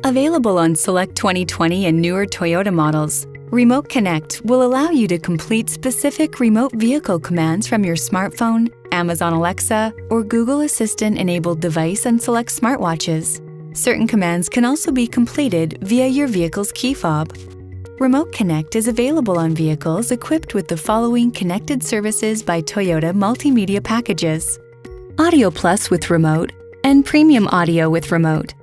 Available on select 2020 and newer Toyota models, Remote Connect will allow you to complete specific remote vehicle commands from your smartphone, Amazon Alexa, or Google Assistant-enabled device on select smartwatches. Certain commands can also be completed via your vehicle's key fob. Remote Connect is available on vehicles equipped with the following connected services by Toyota multimedia packages: Audio Plus with Remote and Premium Audio with Remote.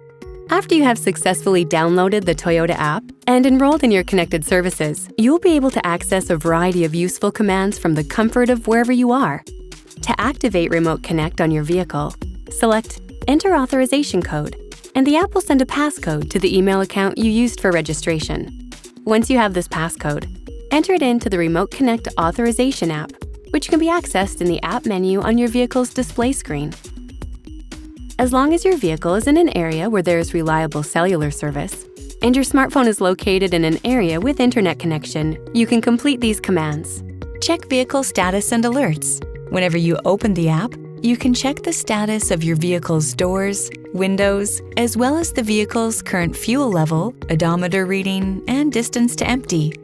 After you have successfully downloaded the Toyota app and enrolled in your connected services, you'll be able to access a variety of useful commands from the comfort of wherever you are. To activate Remote Connect on your vehicle, select Enter Authorization Code, and the app will send a passcode to the email account you used for registration. Once you have this passcode, enter it into the Remote Connect Authorization app, which can be accessed in the app menu on your vehicle's display screen. As long as your vehicle is in an area where there is reliable cellular service, and your smartphone is located in an area with internet connection, you can complete these commands. Check vehicle status and alerts. Whenever you open the app, you can check the status of your vehicle's doors, windows, as well as the vehicle's current fuel level, odometer reading, and distance to empty.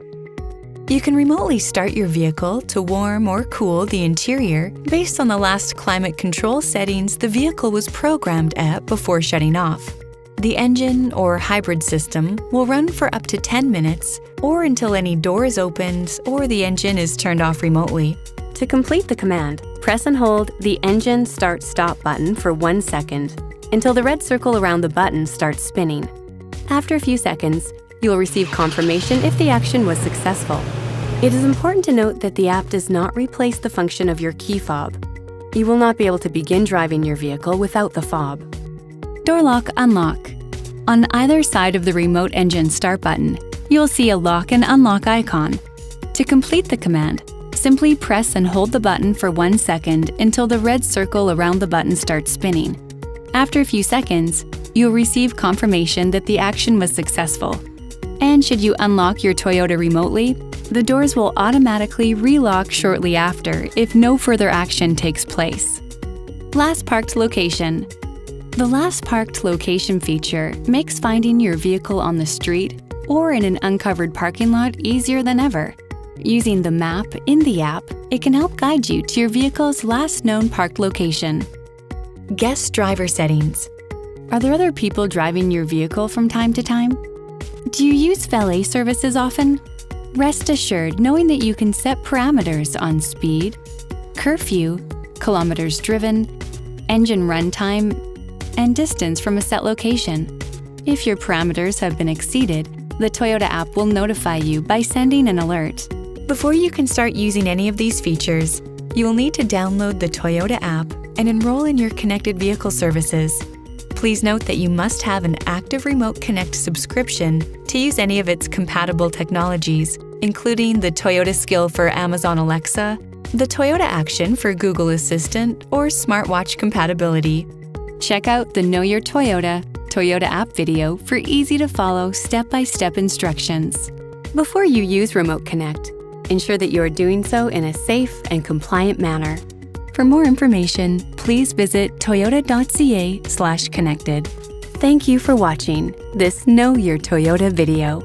You can remotely start your vehicle to warm or cool the interior based on the last climate control settings the vehicle was programmed at before shutting off. The engine or hybrid system will run for up to 10 minutes or until any door is opened or the engine is turned off remotely. To complete the command, press and hold the Engine Start-Stop button for 1 second until the red circle around the button starts spinning. After a few seconds, you'll receive confirmation if the action was successful. It is important to note that the app does not replace the function of your key fob. You will not be able to begin driving your vehicle without the fob. Door lock unlock. On either side of the remote engine start button, you'll see a lock and unlock icon. To complete the command, simply press and hold the button for 1 second until the red circle around the button starts spinning. After a few seconds, you'll receive confirmation that the action was successful. And should you unlock your Toyota remotely, the doors will automatically relock shortly after if no further action takes place. Last parked location. The last parked location feature makes finding your vehicle on the street or in an uncovered parking lot easier than ever. Using the map in the app, it can help guide you to your vehicle's last known parked location. Guest driver settings. Are there other people driving your vehicle from time to time? Do you use valet services often? Rest assured knowing that you can set parameters on speed, curfew, kilometers driven, engine runtime, and distance from a set location. If your parameters have been exceeded, the Toyota app will notify you by sending an alert. Before you can start using any of these features, you will need to download the Toyota app and enroll in your connected vehicle services. Please note that you must have an active Remote Connect subscription to use any of its compatible technologies, including the Toyota Skill for Amazon Alexa, the Toyota Action for Google Assistant, or smartwatch compatibility. Check out the Know Your Toyota app video for easy-to-follow step-by-step instructions. Before you use Remote Connect, ensure that you are doing so in a safe and compliant manner. For more information, please visit toyota.ca/connected. Thank you for watching this Know Your Toyota video.